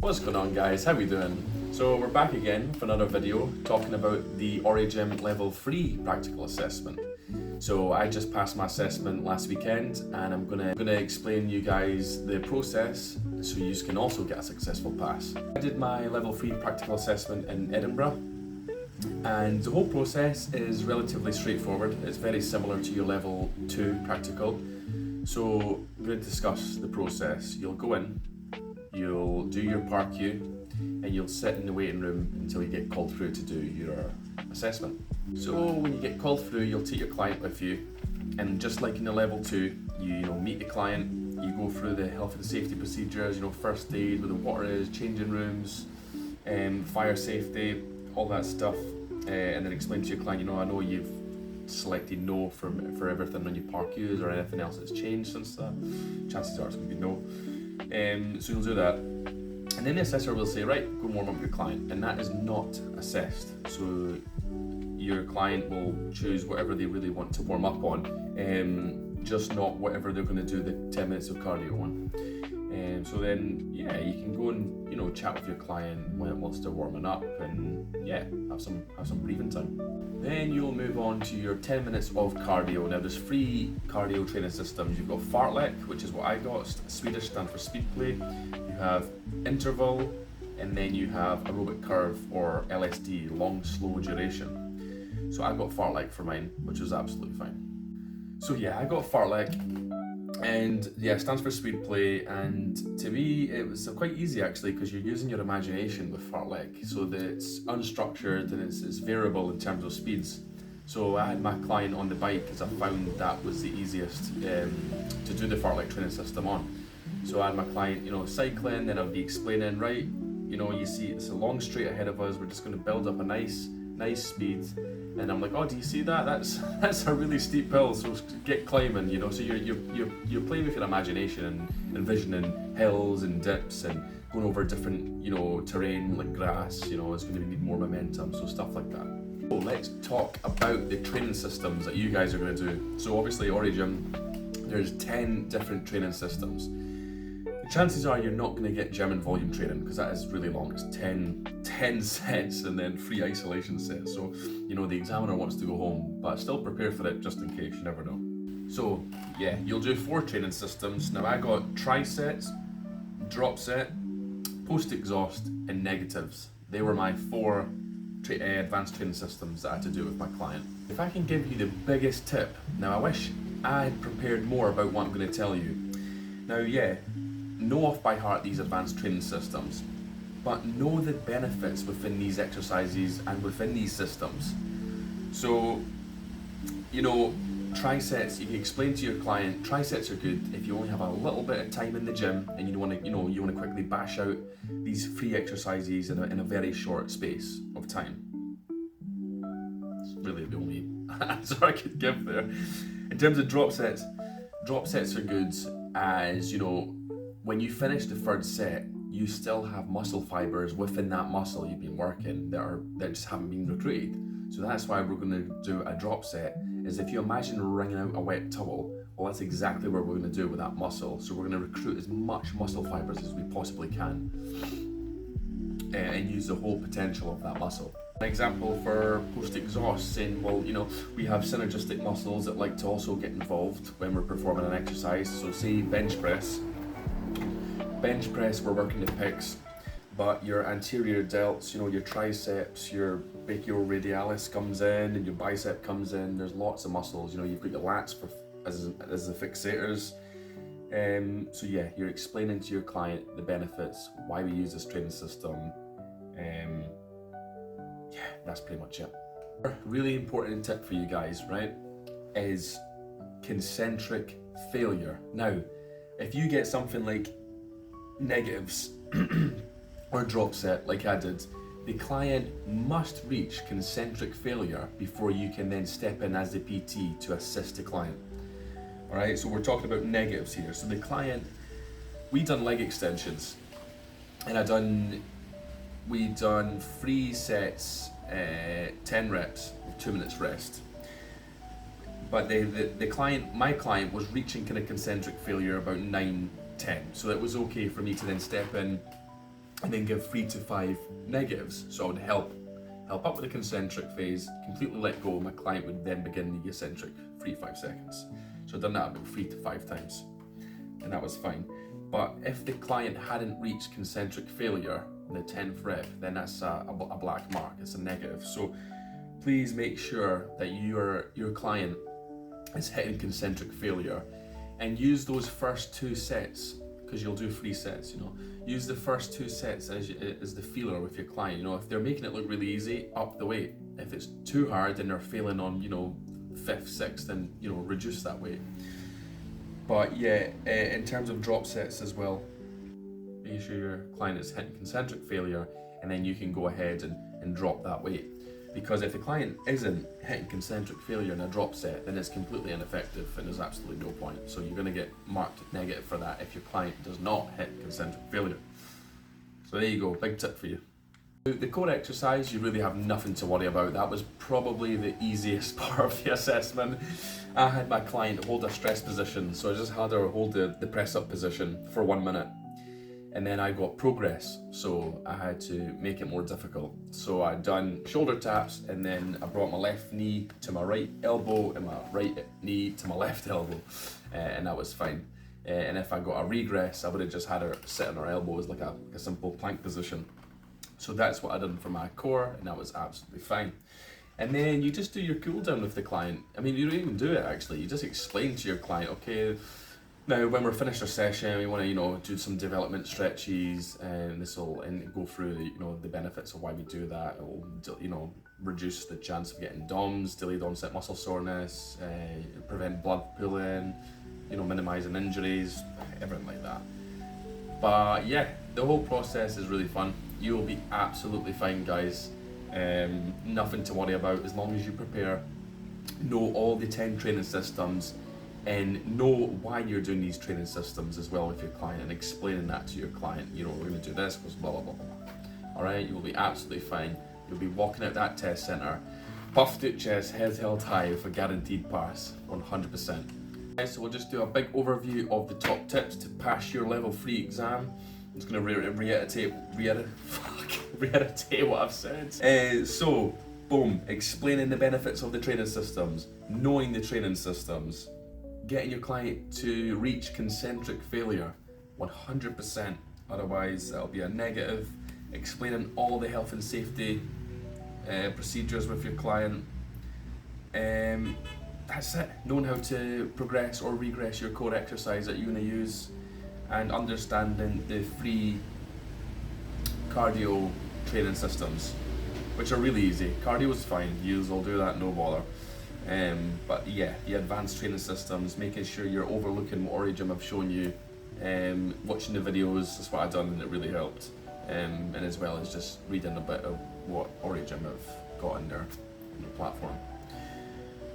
What's going on, guys? How we doing? So we're back again for another video talking about the Origym level 3 practical assessment. So I just passed my assessment last weekend and I'm gonna explain you guys the process so you can also get a successful pass. I did my level 3 practical assessment in Edinburgh and the whole process is relatively straightforward. It's very similar to your level 2 practical. So I'm going to discuss the process. You'll go in, you'll do your park queue, and you'll sit in the waiting room until you get called through to do your assessment. So when you get called through, you'll take your client with you, and just like in the level 2, you meet the client, you go through the health and safety procedures, first aid, where the water is, changing rooms, fire safety, all that stuff, and then explain to your client, I know you've selected no for everything on your park queues or anything else that's changed since that. Chances are it's going to be no. So you'll do that, and then the assessor will say, right, go warm up your client, and that is not assessed. So your client will choose whatever they really want to warm up on, just not whatever they're going to do the 10 minutes of cardio on. So then, you can go and chat with your client whilst they're warming up, and have some breathing time. Then you'll move on to your 10 minutes of cardio. Now there's 3 cardio training systems. You've got fartlek, which is what I got. Swedish stands for speed play. You have interval, and then you have aerobic curve, or LSD, long slow duration. So I got fartlek for mine, which was absolutely fine. So I got fartlek. And it stands for speed play, and to me it was quite easy actually, because you're using your imagination with fartlek, so that it's unstructured and it's variable in terms of speeds. So I had my client on the bike because I found that was the easiest to do the fartlek training system on. So I had my client cycling, then I'd be explaining, right, you see it's a long straight ahead of us, we're just going to build up a nice speed. And I'm like, oh, do you see that? That's a really steep hill, so get climbing, So you're playing with your imagination and envisioning hills and dips and going over different, terrain like grass. It's going to need more momentum, so stuff like that. So let's talk about the training systems that you guys are going to do. So obviously Origym, there's 10 different training systems. Chances are you're not going to get gym and volume training, because that is really long. It's 10 sets and then 3 isolation sets. So, the examiner wants to go home, but still prepare for it just in case, you never know. So, you'll do 4 training systems. Now I got trisets, drop set, post-exhaust, and negatives. They were my 4 advanced training systems that I had to do with my client. If I can give you the biggest tip, now I wish I had prepared more about what I'm going to tell you. Now, know off by heart these advanced training systems, but know the benefits within these exercises and within these systems. So, trisets, you can explain to your client, trisets are good if you only have a little bit of time in the gym and you want to quickly bash out these 3 exercises in a very short space of time. It's really the only answer I could give there. In terms of drop sets are good as, when you finish the 3rd set, you still have muscle fibers within that muscle you've been working that just haven't been recruited. So that's why we're going to do a drop set. Is if you imagine wringing out a wet towel, well, that's exactly what we're going to do with that muscle. So we're going to recruit as much muscle fibers as we possibly can, and use the whole potential of that muscle. An example for post-exhaust, saying, well, we have synergistic muscles that like to also get involved when we're performing an exercise. So say bench press, we're working the pecs, but your anterior delts, your triceps, your brachioradialis comes in, and your bicep comes in. There's lots of muscles. You've got your lats as the fixators. So you're explaining to your client the benefits, why we use this training system. That's pretty much it. Really important tip for you guys, right, is concentric failure. Now, if you get something like negatives or drop set like I did, the client must reach concentric failure before you can then step in as the PT to assist the client. Alright, so we're talking about negatives here. So the client, we done leg extensions, and we done 3 sets, 10 reps with 2 minutes rest. But my client was reaching kind of concentric failure about 9-10. So it was okay for me to then step in and then give 3 to 5 negatives. So I would help up with the concentric phase, completely let go, my client would then begin the eccentric 3-5 seconds. So I've done that about 3 to 5 times, and that was fine. But if the client hadn't reached concentric failure in the 10th rep, then that's a black mark, it's a negative. So please make sure that your client is hitting concentric failure, and use those first 2 sets, because you'll do 3 sets, use the first 2 sets as the feeler with your client. If they're making it look really easy, up the weight. If it's too hard and they're failing on 5th, 6th, then reduce that weight. But yeah, in terms of drop sets as well, make sure your client is hitting concentric failure, and then you can go ahead and drop that weight. Because if the client isn't hitting concentric failure in a drop set, then it's completely ineffective and there's absolutely no point. So you're going to get marked negative for that if your client does not hit concentric failure. So there you go, big tip for you. The core exercise, you really have nothing to worry about. That was probably the easiest part of the assessment. I had my client hold a stress position, so I just had her hold the press up position for 1 minute. And then I got progress, so I had to make it more difficult. So I done shoulder taps, and then I brought my left knee to my right elbow and my right knee to my left elbow, and that was fine. And if I got a regress, I would have just had her sit on her elbows like a simple plank position. So that's what I did for my core, and that was absolutely fine. And then you just do your cool down with the client. I mean, you don't even do it actually. You just explain to your client, okay, now when we're finished our session, we want to do some development stretches, and this will go through the benefits of why we do that. It will reduce the chance of getting DOMS, delayed onset muscle soreness, prevent blood pooling, minimizing injuries, everything like that. But yeah, the whole process is really fun. You will be absolutely fine, guys. Nothing to worry about as long as you prepare, know all the 10 training systems, and know why you're doing these training systems as well with your client, and explaining that to your client. We're going to do this because blah blah blah blah. All right, you will be absolutely fine. You'll be walking out that test center, puffed out chest, head held high, with a guaranteed pass, 100%. So we'll just do a big overview of the top tips to pass your level 3 exam. I'm just going to reiterate what I've said. So, boom, explaining the benefits of the training systems, knowing the training systems, getting your client to reach concentric failure, 100%, otherwise that'll be a negative, explaining all the health and safety procedures with your client. That's it, knowing how to progress or regress your core exercise that you're going to use, and understanding the 3 cardio training systems, which are really easy. Cardio is fine, you'll do that, no bother. But yeah, the advanced training systems, making sure you're overlooking what Origym have shown you, watching the videos, that's what I've done, and it really helped. And as well as just reading a bit of what Origym have got in their platform.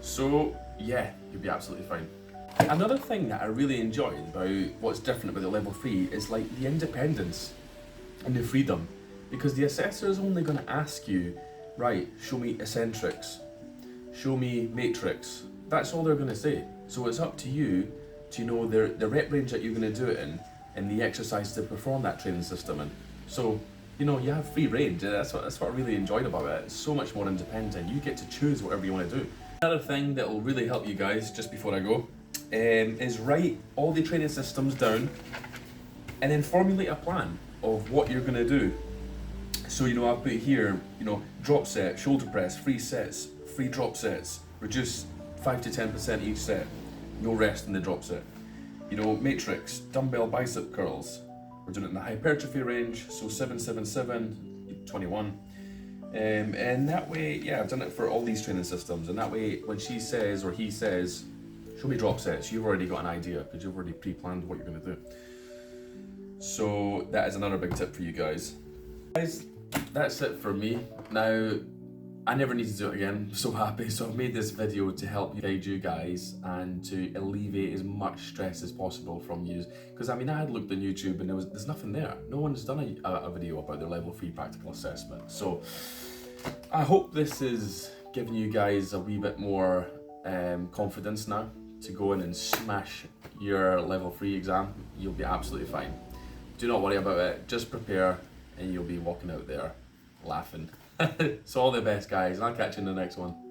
So yeah, you'll be absolutely fine. Another thing that I really enjoyed about what's different about the level 3 is like the independence and the freedom, because the assessor is only going to ask you, right, show me eccentrics, show me matrix. That's all they're going to say. So it's up to you to know the rep range that you're going to do it in, and the exercise to perform that training system in. So you have free range. That's what I really enjoyed about it. It's so much more independent. You get to choose whatever you want to do. Another thing that will really help you guys, just before I go, is write all the training systems down, and then formulate a plan of what you're going to do. So I've put here, drop set, shoulder press, 3 sets, 3 drop sets, reduce 5 to 10% each set, no rest in the drop set. Matrix, dumbbell bicep curls, we're doing it in the hypertrophy range, so 777, 21. And that way, yeah, I've done it for all these training systems, and that way when she says or he says, show me drop sets, you've already got an idea because you've already pre-planned what you're going to do. So that is another big tip for you guys. Guys, that's it for me. Now, I never need to do it again. I'm so happy. So I've made this video to help guide you guys and to alleviate as much stress as possible from you. Because I had looked on YouTube and there's nothing there. No one's done a video about their level 3 practical assessment. So I hope this is giving you guys a wee bit more confidence now to go in and smash your level 3 exam. You'll be absolutely fine. Do not worry about it. Just prepare. and you'll be walking out there laughing. So all the best, guys. I'll catch you in the next one.